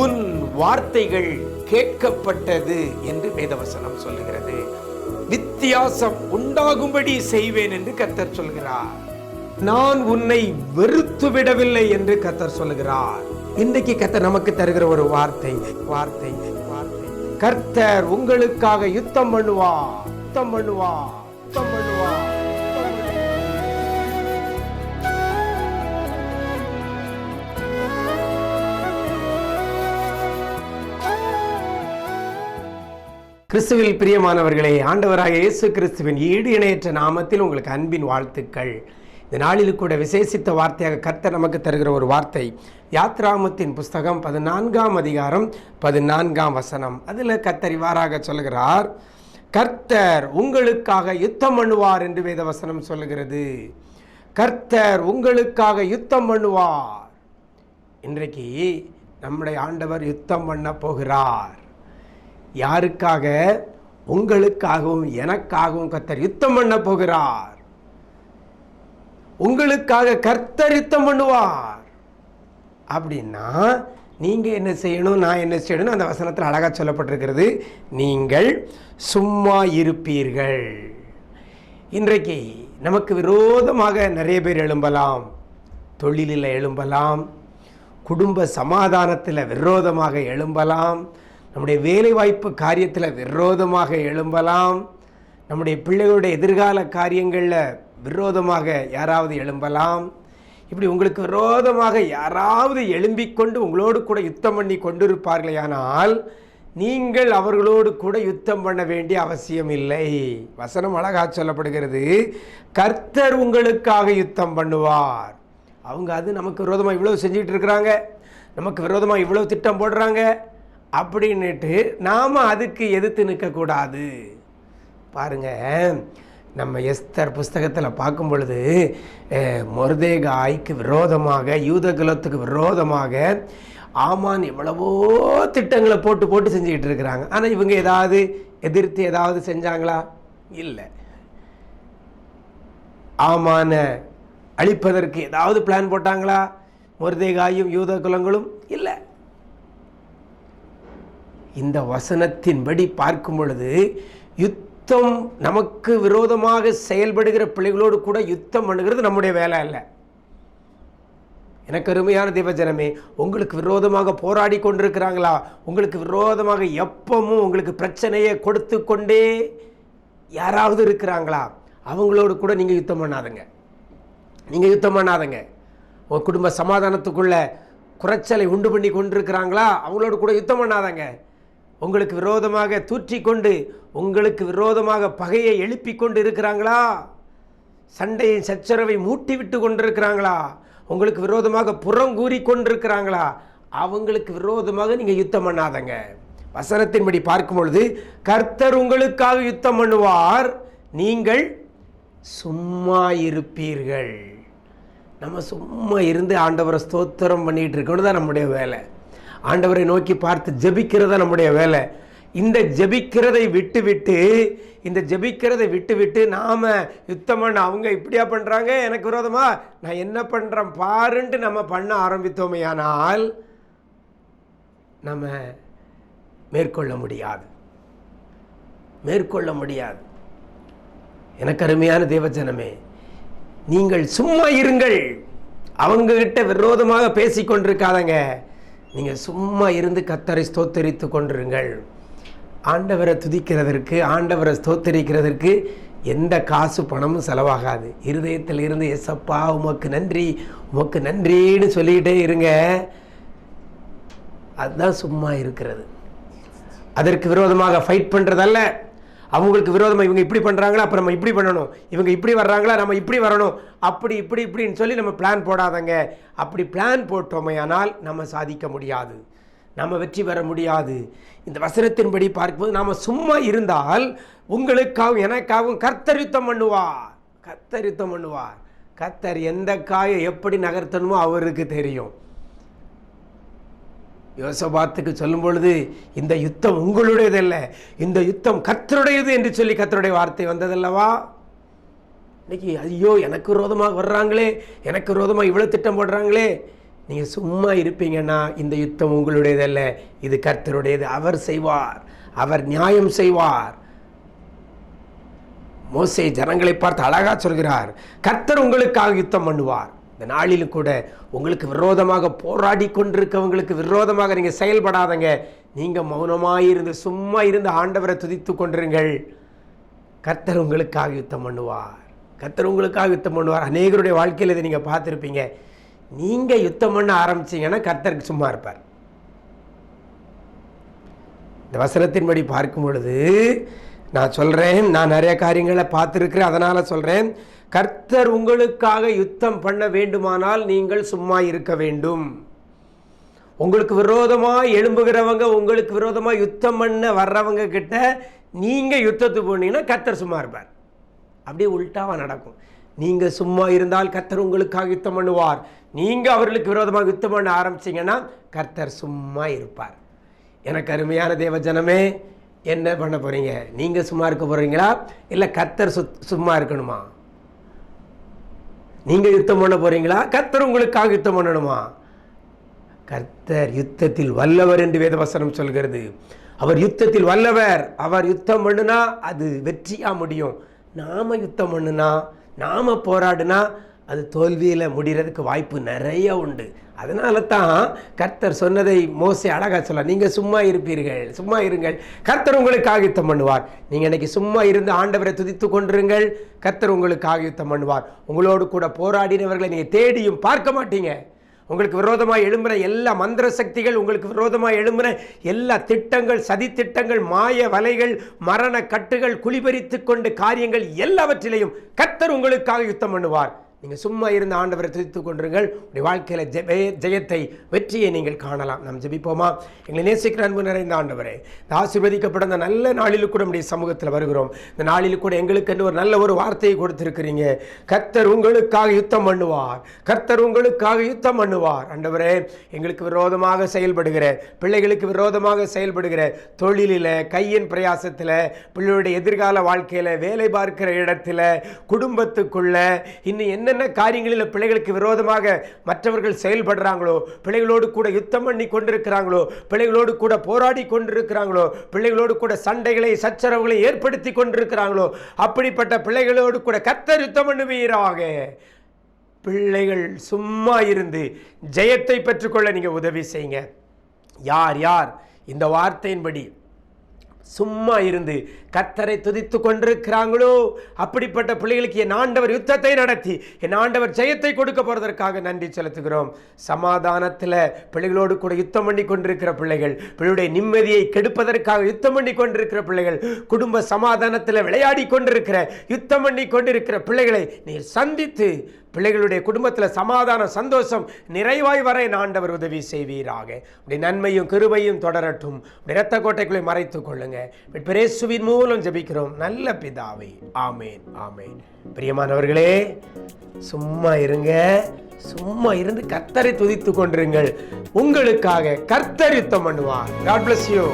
உன் வார்த்தைகள் கேட்கப்பட்டது என்று வேதவசனம் சொல்லுகிறது. வித்தியாசம் உண்டாகும்படி செய்வேன் என்று கர்த்தர் சொல்கிறார். நான் உன்னை வெறுத்து விடவில்லை என்று கர்த்தர் சொல்லுகிறார். இன்றைக்கு கர்த்தர் நமக்கு தருகிற ஒரு வார்த்தை வார்த்தை வார்த்தை கர்த்தர் உங்களுக்காக யுத்தம் பண்ணுவார், யுத்தம் பண்ணுவார், யுத்தம் பண்ணுவார். கிறிஸ்துவில் பிரியமானவர்களே, ஆண்டவராக இயேசு கிறிஸ்துவின் ஈடு இணையற்ற நாமத்தில் உங்களுக்கு அன்பின் வாழ்த்துக்கள். இந்த நாளில் கூட விசேஷித்த வார்த்தையாக கர்த்தர் நமக்கு தருகிற ஒரு வார்த்தை யாத்ராகமத்தின் புஸ்தகம் 14ஆம் அதிகாரம் 14ஆம் வசனம். அதில் கர்த்தர் இவ்வாறாக சொல்லுகிறார், கர்த்தர் உங்களுக்காக யுத்தம் பண்ணுவார் என்று வேதவசனம் சொல்லுகிறது. கர்த்தர் உங்களுக்காக யுத்தம் பண்ணுவார். இன்றைக்கு நம்முடைய ஆண்டவர் யுத்தம் பண்ண போகிறார். யாருக்காக? உங்களுக்காகவும் எனக்காகவும் கர்த்தர் யுத்தம் பண்ண போகிறார். உங்களுக்காக கர்த்தர் யுத்தம் பண்ணுவார். அப்படின்னா நீங்க என்ன செய்யணும், நான் என்ன செய்யணும்? அந்த வசனத்தில் அழகா சொல்லப்பட்டிருக்கிறது, நீங்கள் சும்மா இருப்பீர்கள். இன்றைக்கு நமக்கு விரோதமாக நிறைய பேர் எழும்பலாம், தொழிலில் எழும்பலாம், குடும்ப சமாதானத்தில் விரோதமாக எழும்பலாம், நம்முடைய வேலைவாய்ப்பு காரியத்தில் விரோதமாக எழும்பலாம், நம்முடைய பிள்ளைகளுடைய எதிர்கால காரியங்களில் விரோதமாக யாராவது எழும்பலாம். இப்படி உங்களுக்கு விரோதமாக யாராவது எழும்பிக்கொண்டு உங்களோடு கூட யுத்தம் பண்ணி கொண்டிருப்பார்களேயானால் நீங்கள் அவர்களோடு கூட யுத்தம் பண்ண வேண்டிய அவசியம் இல்லை. வசனம் அழகா சொல்லப்படுகிறது, கர்த்தர் உங்களுக்காக யுத்தம் பண்ணுவார். அவங்க அது நமக்கு விரோதமாக இவ்வளவு செஞ்சுட்டு இருக்கிறாங்க, நமக்கு விரோதமாக இவ்வளவு திட்டம் போடுறாங்க அப்படின்னுட்டு நாம் அதுக்கு எதிர்த்து நிற்கக்கூடாது. பாருங்க, நம்ம எஸ்தர் புஸ்தகத்தில் பார்க்கும் பொழுது மொர்தெகாய்க்கு விரோதமாக, யூத குலத்துக்கு விரோதமாக ஆமான் எவ்வளவோ திட்டங்களை போட்டு போட்டு செஞ்சுக்கிட்டு இருக்கிறாங்க. ஆனால் இவங்க ஏதாவது எதிர்த்து ஏதாவது செஞ்சாங்களா? இல்லை. ஆமான அழிப்பதற்கு ஏதாவது பிளான் போட்டாங்களா மொர்தெகாயும் யூத குலங்களும்? இல்லை. இந்த வசனத்தின்படி பார்க்கும் பொழுது யுத்தம் நமக்கு விரோதமாக செயல்படுகிற பிள்ளைகளோடு கூட யுத்தம் பண்ணுகிறது நம்முடைய வேலை அல்ல. எனக்கு அருமையான தேவஜனமே, உங்களுக்கு விரோதமாக போராடி கொண்டிருக்கிறாங்களா? உங்களுக்கு விரோதமாக எப்பவும் உங்களுக்கு பிரச்சனையை கொடுத்து கொண்டே யாராவது இருக்கிறாங்களா? அவங்களோடு கூட நீங்கள் யுத்தம் பண்ணாதுங்க. நீங்கள் யுத்தம் பண்ணாதுங்க. உங்கள் குடும்ப சமாதானத்துக்குள்ள குறைச்சலை உண்டு பண்ணி கொண்டிருக்கிறாங்களா? அவங்களோடு கூட யுத்தம் பண்ணாதங்க. உங்களுக்கு விரோதமாக தூற்றிக்கொண்டு உங்களுக்கு விரோதமாக பகையை எழுப்பி கொண்டு இருக்கிறாங்களா? சண்டையை சச்சரவை மூட்டி விட்டு கொண்டிருக்கிறாங்களா? உங்களுக்கு விரோதமாக புறங்கூறி கொண்டிருக்கிறாங்களா? அவங்களுக்கு விரோதமாக நீங்கள் யுத்தம் பண்ணாதங்க. வசனத்தின்படி பார்க்கும் பொழுது கர்த்தர் உங்களுக்காக யுத்தம் பண்ணுவார், நீங்கள் சும்மா இருப்பீர்கள். நம்ம சும்மா இருந்து ஆண்டவரை ஸ்தோத்திரம் பண்ணிட்டு இருக்கணும் தான் நம்முடைய வேலை. ஆண்டவரை நோக்கி பார்த்து ஜெபிக்கிறதா நம்முடைய வேலை. இந்த ஜெபிக்கிறதை விட்டு நாம யுத்தம் பண்ண, அவங்க இப்படியா பண்றாங்க எனக்கு விரோதமா, நான் என்ன பண்றேன் பாருன்ட்டு நம்ம பண்ண ஆரம்பித்தோமையானால் நம்ம மேற்கொள்ள முடியாது. எனக்கு அருமையான தேவஜனமே, நீங்கள் சும்மா இருங்கள். அவங்க கிட்ட விரோதமாக பேசிக்கொண்டிருக்காதங்க. நீங்கள் சும்மா இருந்து கர்த்தரை ஸ்தோத்தரித்து கொண்டிருங்கள். ஆண்டவரை துதிக்கிறதற்கு, ஆண்டவரை ஸ்தோத்தரிக்கிறதற்கு எந்த காசு பணமும் செலவாகாது. இருதயத்தில் இருந்து எசப்பா உமக்கு நன்றி, உமக்கு நன்றின்னு சொல்லிக்கிட்டே இருங்க. அதுதான் சும்மா இருக்கிறது. அதற்கு விரோதமாக ஃபைட் பண்ணுறதல்ல. அவங்களுக்கு விரோதமாக இவங்க இப்படி பண்ணுறாங்களா, அப்போ நம்ம இப்படி பண்ணணும், இவங்க இப்படி வர்றாங்களா, நம்ம இப்படி வரணும், இப்படின்னு சொல்லி நம்ம பிளான் போடாதங்க. அப்படி பிளான் போட்டோமையானால் நம்ம சாதிக்க முடியாது, நம்ம வெற்றி பெற முடியாது. இந்த வசனத்தின்படி பார்க்கும்போது நாம் சும்மா இருந்தால் உங்களுக்காகவும் எனக்காகவும் கர்த்தர் யுத்தம் பண்ணுவார். கர்த்தர் எந்த காயை எப்படி நகர்த்தணுமோ அவருக்கு தெரியும். யோசபாத்துக்கு சொல்லும் பொழுது இந்த யுத்தம் உங்களுடையதல்ல, இந்த யுத்தம் கர்த்தருடையது என்று சொல்லி கர்த்தருடைய வார்த்தை வந்ததல்லவா? இன்னைக்கு ஐயோ எனக்கு விரோதமாக வர்றாங்களே, எனக்கு விரோதமாக இவ்வளோ திட்டம் போடுறாங்களே, நீங்கள் சும்மா இருப்பீங்கன்னா இந்த யுத்தம் உங்களுடையதல்ல, இது கர்த்தருடையது. அவர் செய்வார், அவர் நியாயம் செய்வார். மோசே ஜனங்களை பார்த்து அழகா சொல்கிறார், கர்த்தர் உங்களுக்காக யுத்தம் பண்ணுவார். இந்த நாளிலும் கூட உங்களுக்கு விரோதமாக போராடி கொண்டிருக்கவங்களுக்கு விரோதமாக நீங்கள் செயல்படாதங்க. நீங்கள் மௌனமாயிருந்து சும்மா இருந்து ஆண்டவரை துதித்து கொண்டிருங்கள். கர்த்தர் உங்களுக்காக யுத்தம் பண்ணுவார், கர்த்தர் உங்களுக்காக யுத்தம் பண்ணுவார். அநேகருடைய வாழ்க்கையில் இதை நீங்கள் பார்த்துருப்பீங்க. நீங்கள் யுத்தம் பண்ண ஆரம்பிச்சிங்கன்னா கர்த்தருக்கு சும்மா இருப்பார். இந்த வசனத்தின்படி பார்க்கும் பொழுது நான் சொல்கிறேன், நான் நிறைய காரியங்களை பார்த்துருக்கிறேன், அதனால் சொல்கிறேன், கர்த்தர் உங்களுக்காக யுத்தம் பண்ண வேண்டுமானால் நீங்கள் சும்மா இருக்க வேண்டும். உங்களுக்கு விரோதமாக எழும்புகிறவங்க, உங்களுக்கு விரோதமாக யுத்தம் பண்ண வர்றவங்க கிட்ட நீங்கள் யுத்தத்துக்கு போனீங்கன்னா கர்த்தர் சும்மா இருப்பார். அப்படியே உல்டாவாக நடக்கும். நீங்கள் சும்மா இருந்தால் கர்த்தர் உங்களுக்காக யுத்தம் பண்ணுவார். நீங்கள் அவர்களுக்கு விரோதமாக யுத்தம் பண்ண ஆரம்பிச்சிங்கன்னா கர்த்தர் சும்மா இருப்பார். எனக்கு அருமையான தேவ ஜனமே, என்ன பண்ண போகிறீங்க? நீங்கள் சும்மா இருக்க போகிறீங்களா, இல்லை கர்த்தர் சும்மா இருக்கணுமா? நீங்கள் யுத்தம் பண்ண போகிறீங்களா, கர்த்தர் உங்களுக்காக யுத்தம் பண்ணணுமா? கர்த்தர் யுத்தத்தில் வல்லவர் என்று வேதவசனம் சொல்கிறது. அவர் யுத்தத்தில் வல்லவர். அவர் யுத்தம் பண்ணுனா அது வெற்றியாக முடியும். நாம் யுத்தம் பண்ணுனா, நாம் போராடினா அது தோல்வியில் முடிகிறதுக்கு வாய்ப்பு நிறைய உண்டு. அதனால தான் கர்த்தர் சொன்னதை மோசே அழகாக சொல்ல, நீங்கள் சும்மா இருப்பீர்கள், சும்மா இருங்கள், கர்த்தர் உங்களுக்காக யுத்தம் பண்ணுவார். நீங்கள் இன்னைக்கு சும்மா இருந்து ஆண்டவரை துதித்து கொண்டிருங்கள், கர்த்தர் உங்களுக்காக யுத்தம் பண்ணுவார். உங்களோடு கூட போராடினவர்களை நீங்கள் தேடியும் பார்க்க மாட்டீங்க. உங்களுக்கு விரோதமாக எழும்புற எல்லா மந்திர சக்திகள், உங்களுக்கு விரோதமாக எழும்புற எல்லா திட்டங்கள், சதி திட்டங்கள், மாய வலைகள், மரண கட்டுகள், குளிபறித்து கொண்டு காரியங்கள் எல்லாவற்றிலையும் கர்த்தர் உங்களுக்காக யுத்தம் பண்ணுவார். நீங்கள் சும்மா இருந்த ஆண்டவரை துதித்து கொண்டிருங்கள். உடைய வாழ்க்கையில் ஜெயத்தை, வெற்றியை நீங்கள் காணலாம். நாம் ஜெபிப்போமா? எங்களை நேசிக்கிற அன்பு நிறைந்த ஆண்டவரே, இந்த ஆசீர்வதிக்கப்பட்ட இந்த நல்ல நாளில் கூட நம்முடைய சமூகத்தில் வருகிறோம். இந்த நாளில் கூட எங்களுக்கு ஒரு நல்ல ஒரு வார்த்தையை கொடுத்திருக்கிறீங்க. கர்த்தர் உங்களுக்காக யுத்தம் பண்ணுவார், கர்த்தர் உங்களுக்காக யுத்தம் பண்ணுவார். ஆண்டவரே, எங்களுக்கு விரோதமாக செயல்படுகிற பிள்ளைகளுக்கு விரோதமாக செயல்படுகிற தொழிலில், கையின் பிரயாசத்தில், பிள்ளைகளுடைய எதிர்கால வாழ்க்கையில், வேலை பார்க்கிற இடத்துல, குடும்பத்துக்குள்ள, இன்னும் என்னென்ன காரியங்களில் பிள்ளைகளுக்கு விரோதமாக மற்றவர்கள் செயல்படுறாங்களோ, பிள்ளைகளோடு கூட யுத்தம் பண்ணி கொண்டிருக்கிறாங்களோ, பிள்ளைகளோடு கூட போராடி கொண்டிருக்கிறாங்களோ, பிள்ளைகளோடு கூட சண்டைகளை, சச்சரவுகளை ஏற்படுத்தி கொண்டிருக்கிறாங்களோ, அப்படிப்பட்ட பிள்ளைகளோடு கூட கர்த்தர் யுத்தம் பண்ணுவீராக. பிள்ளைகள் சும்மா இருந்து ஜெயத்தை பெற்றுக்கொள்ள நீங்க உதவி செய்யுங்க. யார் யார் இந்த வார்த்தையின்படி சும்மா இருந்து கர்த்தரை துதித்து கொண்டிருக்கிறாங்களோ, அப்படிப்பட்ட பிள்ளைகளுக்கு என் ஆண்டவர் யுத்தத்தை நடத்தி என் ஆண்டவர் ஜெயத்தை கொடுக்க போறதற்காக நன்றி செலுத்துகிறோம். சமாதானத்தில் பிள்ளைகளோடு கூட யுத்தம் பண்ணி கொண்டிருக்கிற பிள்ளைகள், பிள்ளைகளுடைய நிம்மதியை கெடுப்பதற்காக யுத்தம் பண்ணி கொண்டிருக்கிற பிள்ளைகள், குடும்ப சமாதானத்தில் விளையாடி கொண்டிருக்கிற, யுத்தம் பண்ணி கொண்டிருக்கிற பிள்ளைகளை நீர் சந்தித்து பிள்ளைகளுடைய குடும்பத்தில் சமாதானம், சந்தோஷம் நிறைவாய் வர என் ஆண்டவர் உதவி செய்வீராக. உடைய நன்மையும் கிருபையும் தொடரட்டும். உடைய இரத்த கோட்டைக்குள்ளே மறைத்துக் கொள்ளுங்க. இயேசுவின் மூலம் ஜெபிக்கிறோம் நல்ல பிதாவே, ஆமேன், ஆமேன். பிரியமானவர்களே, சும்மா இருங்க, சும்மா இருந்து கர்த்தரை துதித்துக் கொண்டிருங்கள். உங்களுக்காக கர்த்தர் யுத்தம் பண்ணுவார். God bless you.